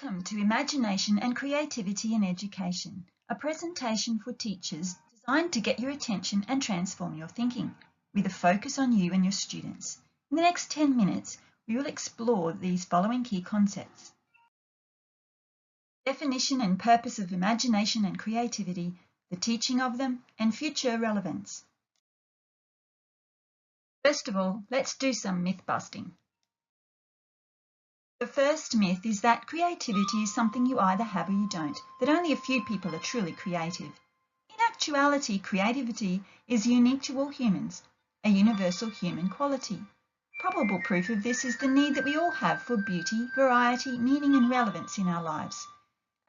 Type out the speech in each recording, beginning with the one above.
Welcome to Imagination and Creativity in Education, a presentation for teachers designed to get your attention and transform your thinking, with a focus on you and your students. In the next 10 minutes, we will explore these following key concepts: definition and purpose of imagination and creativity, the teaching of them, and future relevance. First of all, let's do some myth busting. The first myth is that creativity is something you either have or you don't, that only a few people are truly creative. In actuality, creativity is unique to all humans, a universal human quality. Probable proof of this is the need that we all have for beauty, variety, meaning and relevance in our lives.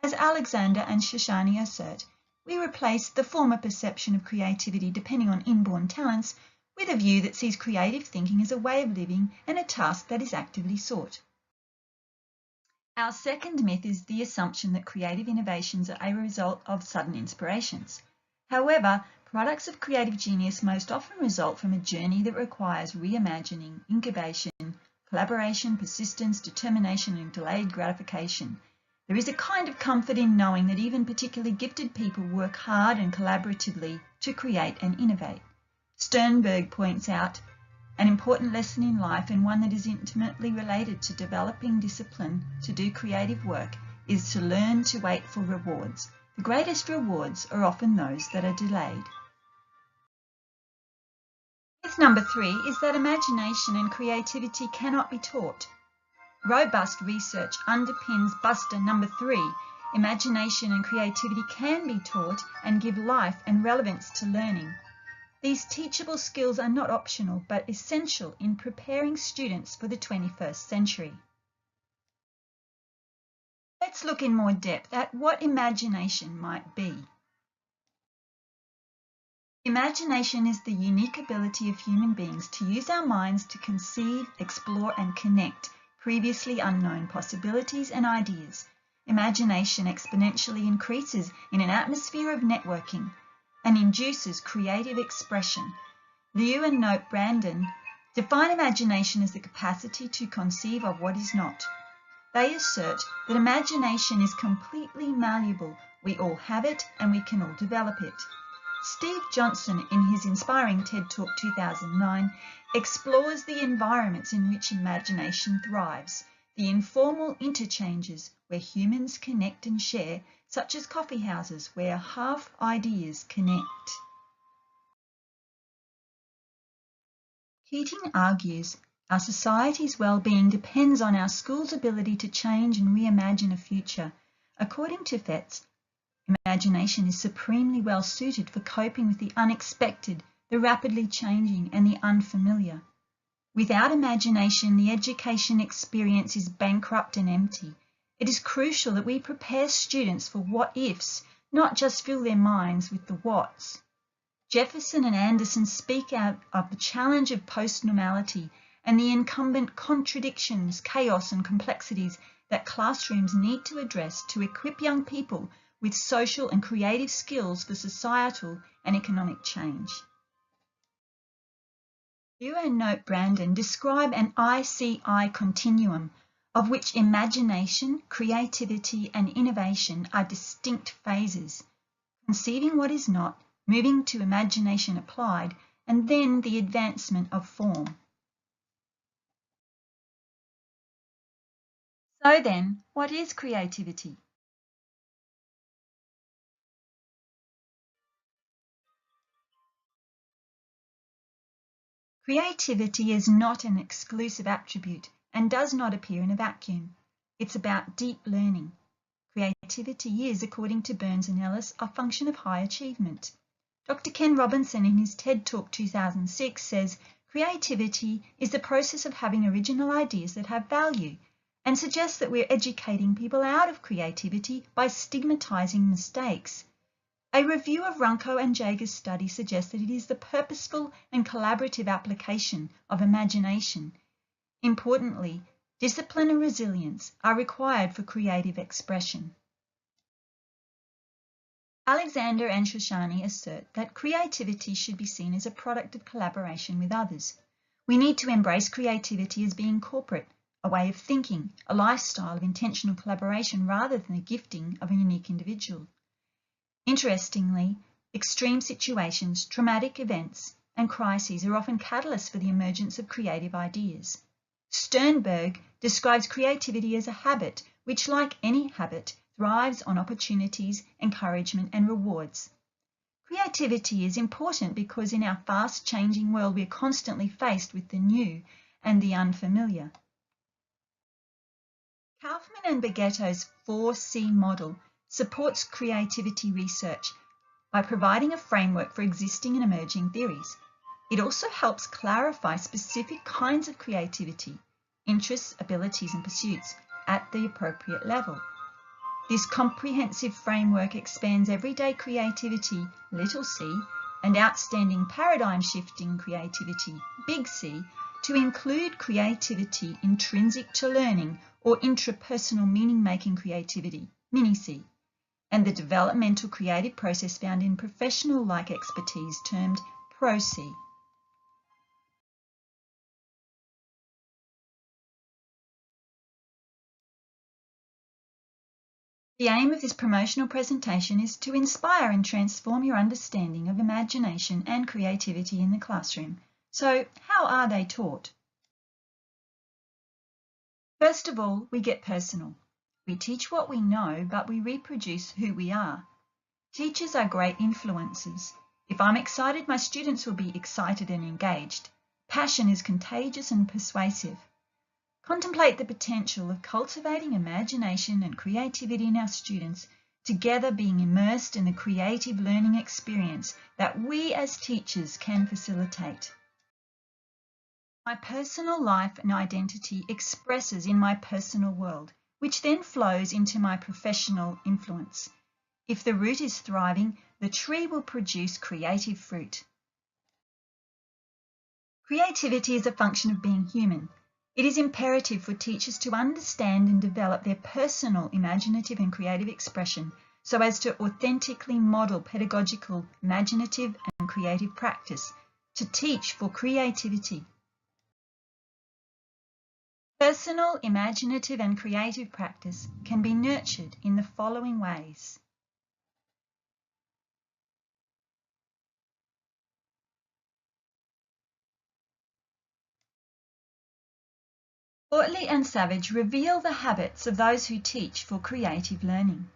As Alexander and Shoshani assert, we replace the former perception of creativity depending on inborn talents with a view that sees creative thinking as a way of living and a task that is actively sought. Our second myth is the assumption that creative innovations are a result of sudden inspirations. However, products of creative genius most often result from a journey that requires reimagining, incubation, collaboration, persistence, determination, and delayed gratification. There is a kind of comfort in knowing that even particularly gifted people work hard and collaboratively to create and innovate. Sternberg points out an important lesson in life, and one that is intimately related to developing discipline to do creative work, is to learn to wait for rewards. The greatest rewards are often those that are delayed. Myth number 3 is that imagination and creativity cannot be taught. Robust research underpins Buster number 3. Imagination and creativity can be taught and give life and relevance to learning. These teachable skills are not optional, but essential in preparing students for the 21st century. Let's look in more depth at what imagination might be. Imagination is the unique ability of human beings to use our minds to conceive, explore, and connect previously unknown possibilities and ideas. Imagination exponentially increases in an atmosphere of networking and induces creative expression. Liu and Nope Brandon define imagination as the capacity to conceive of what is not. They assert that imagination is completely malleable. We all have it and we can all develop it. Steve Johnson, in his inspiring TED Talk 2009, explores the environments in which imagination thrives, the informal interchanges where humans connect and share, such as coffee houses where half ideas connect. Keating argues our society's well-being depends on our schools' ability to change and reimagine a future. According to Fetz, imagination is supremely well suited for coping with the unexpected, the rapidly changing, and the unfamiliar. Without imagination, the education experience is bankrupt and empty. It is crucial that we prepare students for what-ifs, not just fill their minds with the whats. Jefferson and Anderson speak out of the challenge of post-normality and the incumbent contradictions, chaos and complexities that classrooms need to address to equip young people with social and creative skills for societal and economic change. Liu and Nope Brandon describe an ICI continuum, of which imagination, creativity, and innovation are distinct phases: conceiving what is not, moving to imagination applied, and then the advancement of form. So then, what is creativity? Creativity is not an exclusive attribute and does not appear in a vacuum. It's about deep learning. Creativity is, according to Burns and Ellis, a function of high achievement. Dr. Ken Robinson, in his TED Talk 2006, says creativity is the process of having original ideas that have value, and suggests that we're educating people out of creativity by stigmatizing mistakes. A review of Runco and Jager's study suggests that it is the purposeful and collaborative application of imagination. Importantly, discipline and resilience are required for creative expression. Alexander and Shoshani assert that creativity should be seen as a product of collaboration with others. We need to embrace creativity as being corporate, a way of thinking, a lifestyle of intentional collaboration rather than the gifting of a unique individual. Interestingly, extreme situations, traumatic events, and crises are often catalysts for the emergence of creative ideas. Sternberg describes creativity as a habit which, like any habit, thrives on opportunities, encouragement, and rewards. Creativity is important because in our fast-changing world, we are constantly faced with the new and the unfamiliar. Kaufman and Beghetto's 4C model supports creativity research by providing a framework for existing and emerging theories. It also helps clarify specific kinds of creativity, interests, abilities, and pursuits at the appropriate level. This comprehensive framework expands everyday creativity, little c, and outstanding paradigm-shifting creativity, big C, to include creativity intrinsic to learning or intrapersonal meaning-making creativity, mini c, and the developmental creative process found in professional-like expertise termed pro C. The aim of this promotional presentation is to inspire and transform your understanding of imagination and creativity in the classroom. So, how are they taught? First of all, we get personal. We teach what we know, but we reproduce who we are. Teachers are great influencers. If I'm excited, my students will be excited and engaged. Passion is contagious and persuasive. Contemplate the potential of cultivating imagination and creativity in our students, together being immersed in the creative learning experience that we as teachers can facilitate. My personal life and identity expresses in my personal world, which then flows into my professional influence. If the root is thriving, the tree will produce creative fruit. Creativity is a function of being human. It is imperative for teachers to understand and develop their personal imaginative and creative expression so as to authentically model pedagogical, imaginative and creative practice, to teach for creativity. Personal, imaginative and creative practice can be nurtured in the following ways. Wortley and Savage reveal the habits of those who teach for creative learning.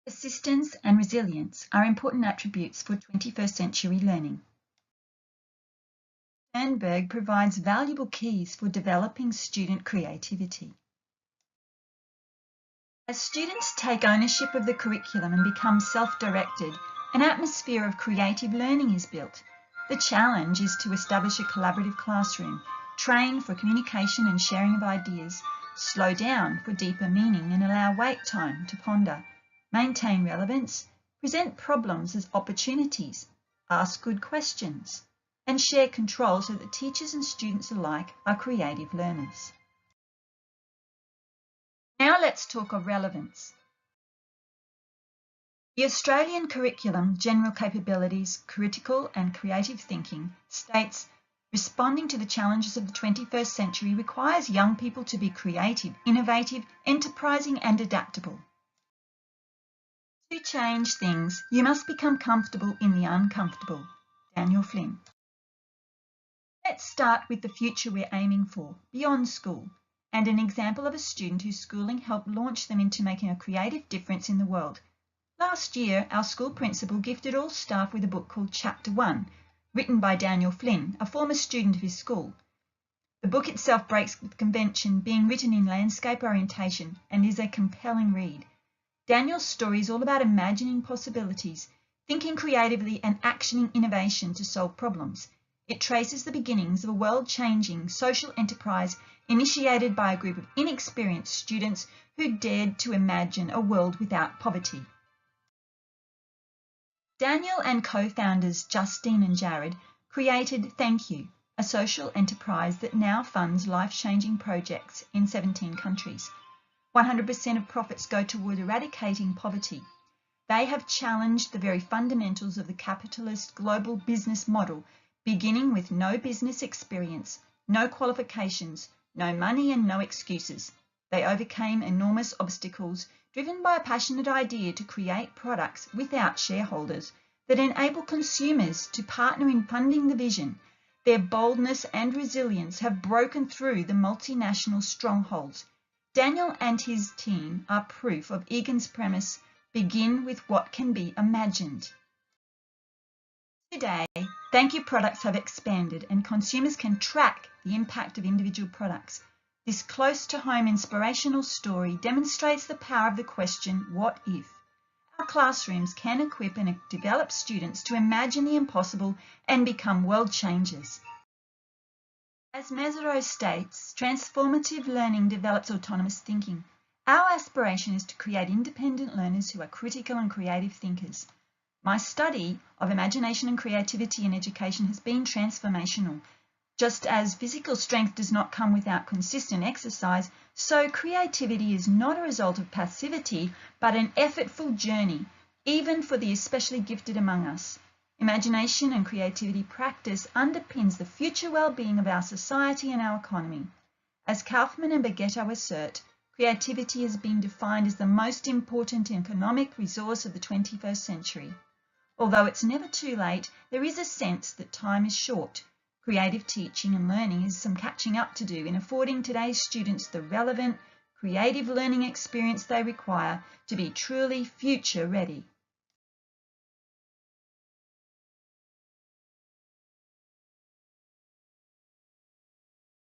Persistence and resilience are important attributes for 21st century learning. Sternberg provides valuable keys for developing student creativity. As students take ownership of the curriculum and become self-directed, an atmosphere of creative learning is built. The challenge is to establish a collaborative classroom, train for communication and sharing of ideas, slow down for deeper meaning and allow wait time to ponder, maintain relevance, present problems as opportunities, ask good questions, and share control so that teachers and students alike are creative learners. Now let's talk of relevance. The Australian Curriculum, General Capabilities, Critical and Creative Thinking states, responding to the challenges of the 21st century requires young people to be creative, innovative, enterprising and adaptable. To change things, you must become comfortable in the uncomfortable. Daniel Flynn. Let's start with the future we're aiming for, beyond school, and an example of a student whose schooling helped launch them into making a creative difference in the world. Last year, our school principal gifted all staff with a book called Chapter 1, written by Daniel Flynn, a former student of his school. The book itself breaks with convention, being written in landscape orientation, and is a compelling read. Daniel's story is all about imagining possibilities, thinking creatively and actioning innovation to solve problems. It traces the beginnings of a world-changing social enterprise initiated by a group of inexperienced students who dared to imagine a world without poverty. Daniel and co-founders Justine and Jared created Thank You, a social enterprise that now funds life-changing projects in 17 countries. 100% of profits go toward eradicating poverty. They have challenged the very fundamentals of the capitalist global business model, beginning with no business experience, no qualifications, no money and no excuses. They overcame enormous obstacles, driven by a passionate idea to create products without shareholders that enable consumers to partner in funding the vision. Their boldness and resilience have broken through the multinational strongholds. Daniel and his team are proof of Egan's premise, begin with what can be imagined. Today, thank you products have expanded and consumers can track the impact of individual products. This close-to-home inspirational story demonstrates the power of the question, what if? Our classrooms can equip and develop students to imagine the impossible and become world changers. As Mesereau states, transformative learning develops autonomous thinking. Our aspiration is to create independent learners who are critical and creative thinkers. My study of imagination and creativity in education has been transformational. Just as physical strength does not come without consistent exercise, so creativity is not a result of passivity, but an effortful journey, even for the especially gifted among us. Imagination and creativity practice underpins the future well-being of our society and our economy. As Kaufman and Bagetto assert, creativity has been defined as the most important economic resource of the 21st century. Although it's never too late, there is a sense that time is short. Creative teaching and learning has some catching up to do in affording today's students the relevant, creative learning experience they require to be truly future ready.